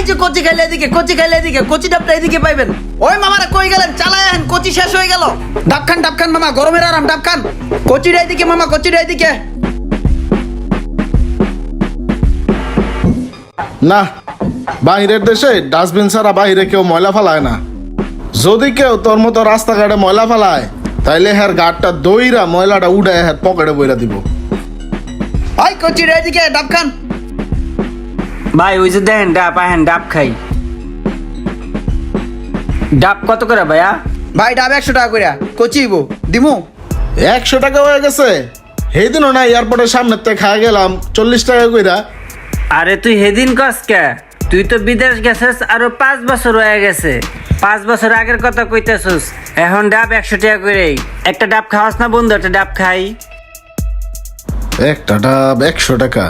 এই যে কচি খাইলে এদিকে, কচি ডাবটা এদিকে পাইবেন। ওই মামারা কই গেলেন? চালায় আহেন, কচি শেষ হয়ে গেল। ডাব খান মামা, গরমের আরাম, ডাব খান। কচিটা এদিকে মামা, কচিটা এদিকে। না, বাইরের দেশে ডাস্টবিন ছাড়া বাইরে কেউ ময়লা ফেলায় না। যদি কেউ তোর মতো রাস্তাঘাটে ময়লা ফেলায় তাইলে হ্যার গাড়টা দইরা ময়লাটা উড়ে হ্যার পকেটে বইরা দিব। ওই কচিটা এদিকে, ডাব খান। ভাই ওই যে দেখেন ডাব, আহেন ডাব খাই। ডাব কত করে ভাইয়া? ভাই ডাব 100 টাকা করে। কচিব দিমু? 100 টাকা হয়ে গেছে। সেই দিনও না এয়ারপোর্টের সামনে থেকে খাওয়া গেলাম 40 টাকা কইরা। আরে তুই হেদিন কস কে? তুই তো বিদেশ গেছিস, আরো 5 বছর হয়ে গেছে। 5 বছর আগের কথা কইতেছিস। এখন ডাব 100 টাকা করে। একটা ডাব খাওয়াস না বন্ধু? একটা ডাব খাই। একটা ডাব 100 টাকা,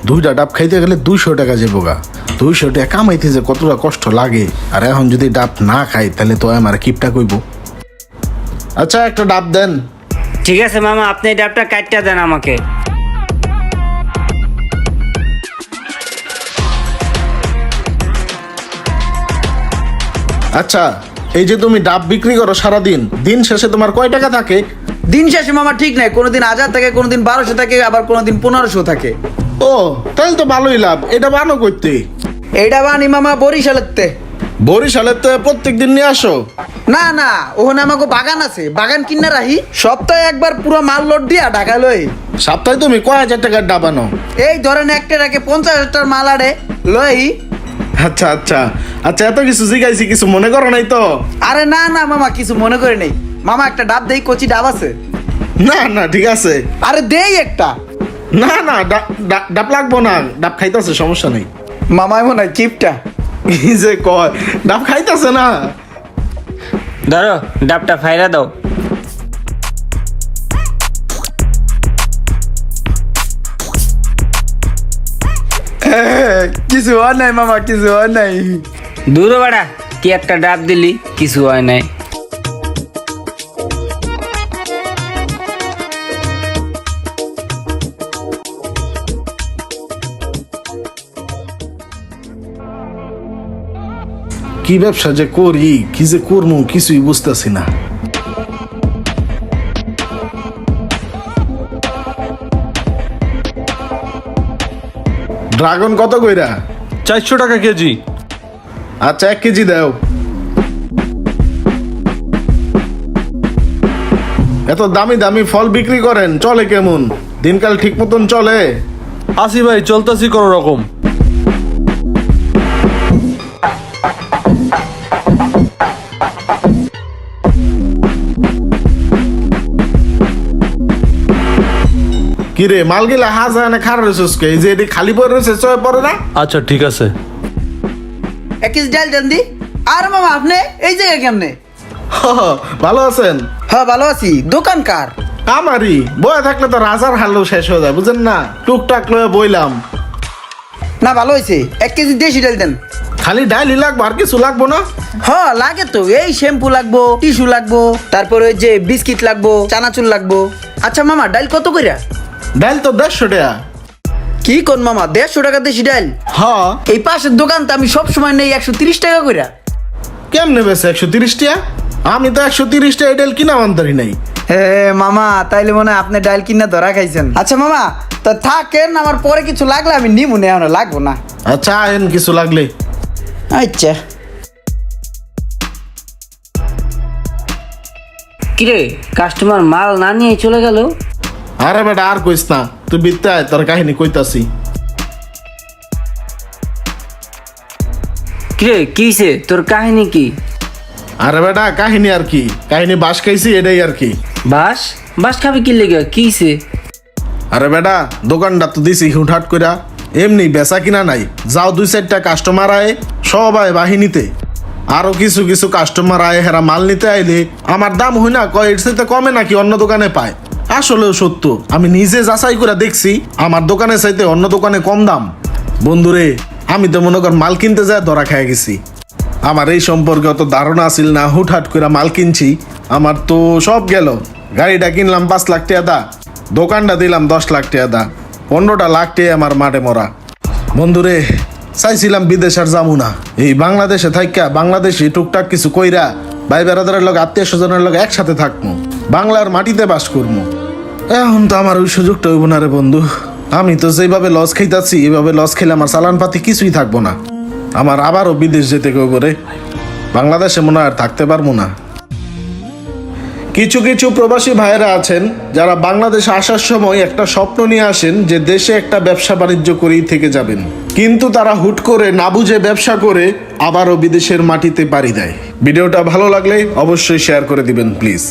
2টা ডাব খাইতে গেলে 200 টাকা যাবো গা। 200 টাকা কামাইতে যে কতটা কষ্ট লাগে, আর এখন যদি ডাব না খাই তাহলে তো আমার কিপটা কইব। আচ্ছা একটা ডাব দেন। ঠিক আছে মামা, আপনি এই ডাবটা কাটটা দেন আমাকে। আচ্ছা এই যে তুমি ডাব বিক্রি করো সারাদিন, দিন শেষে তোমার কয় টাকা থাকে? দিন শেষে মামা ঠিক নাই, কোনোদিন 1000 থাকে, কোনোদিন 1200 থাকে, আবার কোনোদিন 1500 থাকে। ও তাহলে তো ভালোই লাভ। এটা বানো করতে? এইটা বানি মামা বরিশালেতে। বরিশালের তো প্রত্যেক দিন নিয়ে আসো? না না, ওখানে আমাকে বাগান আছে, বাগান কিনে রাখি, সপ্তাহে একবার পুরো মাল লোড দিয়া ঢাকা লই। সপ্তাহে তুমি কয় হাজার টাকার ডাব আনো? এই ধরেন একটা রাখে 50,000 মাল আড়ে লই। আচ্ছা আচ্ছা আচ্ছা, এত কিছু জিজ্ঞাসি, কিছু মনে করো নাই তো? আরে না না মামা, কিছু মনে করে নেই। মামা একটা ডাব দেই, কচি ডাব আছে? না না ঠিক আছে। আরে দেই একটা। না না ডাব লাগবো না, ডাব খাইতেছে, সমস্যা নেই। মামাই মনে হয় চিপটা। কি যে কয়, ডাব খাইতেছে না। ধরো ডাবটা ফাইরা দাও। কিছু হয় নাই মামা, কিছু হয় নাই। দূর বাড়া, কি একটা ডাব দিলি, কিছু হয় নাই। কি ব্যবসা যে করি, কি যে করবো কিছুই বুঝতেছি না। ড্রাগন কত কইরা? 400 টাকা কেজি। আচ্ছা 1 কেজি দাও। এত দামি দামি ফল বিক্রি করেন, চলে কেমন? দিনকাল ঠিক মতন চলে? আসি ভাই, চলতেছি কোন রকম। কিরে মালগিলা হাজা না খারাপ রয়েছিস কে? এই যে এটি খালি পরে রয়েছে, চয়ে পড়ে না? আচ্ছা ঠিক আছে। 1 কেজি ডাল দেন দি। আর মামা আপনি এই জায়গায় কেমনে? ভালো আছেন? হ্যাঁ ভালো আছি। দোকান কার? আমারই। বয়ে থাকলে তো রাজার হালও শেষ হয়ে যায়, বুঝেন না? টুকটাক লয়ে বইলাম। না ভালো হয়েছে, 1 কেজি দেশি ডাল দেন। খালি ডাইলি লাগবো, আর কিছু লাগবো না? হ্যাঁ লাগে তো, এই শ্যাম্পু লাগবো, টিস্যু লাগবো, তারপরে ওই যে বিস্কিট লাগবো, চানাচুর লাগবো। আচ্ছা মামা ডাল কত কইরা? ডাইল তো 150 টাকা। কি কোন মামা, 150 টাকা দেশি ডাল? হ্যাঁ। এই পাশের দোকান তো আমি সব সময় নেই 130 টাকা কইরা। কেমনে বেছে 130 টাকা? আমি তো 130 টাকা ডাইল কিনা আনতারি নাই। হে মামা, তাইলে মনে হয় আপনি ডাল কিনা ধরা খাইছেন। আচ্ছা মামা তা থাকেন, আমার পরে কিছু লাগলে আমি নিমু, না লাগবো না। আচ্ছা আইন কিছু লাগলে। আচ্ছা। কিরে কাস্টমার মাল না নিয়ে চলে গেল? আরে বেটা আর কইস না, তুই বিত্তে আয়, তোর কাহিনী কইতাছি। কিরে কিছে তোর কাহিনী কি? আরে বেটা কাহিনী আর কি, কাহিনী বাস খাইছি এটাই আর কি। বাস বাস খাবি কি লেগে, কিছে? আরে বেটা দোকানটা তো দিছি হুটহাট কইরা, এমনি বেচা কিনা নাই। যাও 2-4টা কাস্টমার আয় সবাই বাহিনীতে, আরো কিছু কিছু কাস্টমার আয়, হেরা মাল নিতে আইলে আমার দাম হই না কয়, এর সাথে কমে নাকি অন্য দোকানে পায়। আসলেও সত্য, আমি নিজে যাচাই করে দেখছি আমার দোকানে চাইতে অন্য দোকানে কম দাম। বন্ধুরে আমি তো মনে কর মাল কিনতে যায় ধরা খেয়ে গেছি। আমার এই সম্পর্কে অত ধারণা আছিল না, হুটহাট করে মাল কিনছি, আমার তো সব গেল। গাড়িটা কিনলাম 5 লাখ টাকা দা, দোকানটা দিলাম 10 লাখ টাকা দা, 15টা লাখ টাকা আমার মাঠে মরা। বন্ধুরে চাইছিলাম বিদেশ আর যাবো না, এই বাংলাদেশে থাইকা বাংলাদেশে টুকটাক কিছু কইরা ভাই বেড়াদারের লগে আত্মীয় স্বজনের লগে একসাথে থাকবো, বাংলার মাটিতে বাস করবো। এখন তো আমার ওই সুযোগটা হইব না রে বন্ধু। আমি তো যেভাবে লস খাইতাছি এভাবে লস খেলে আমার চালান পাতি কিছুই থাকবো না। আমার আবারও বিদেশ যেতে কইব রে, বাংলাদেশে মনে হয় আর থাকতে পারবো না। কিছু কিছু প্রবাসী ভাইয়েরা আছেন যারা বাংলাদেশে আসার সময় একটা স্বপ্ন নিয়ে আসেন যে দেশে একটা ব্যবসা বাণিজ্য করেই থেকে যাবেন, কিন্তু তারা হুট করে না বুঝে ব্যবসা করে আবারও বিদেশের মাটিতে পাড়ি দেয়। ভিডিওটা ভালো লাগলে অবশ্যই শেয়ার করে দিবেন প্লিজ।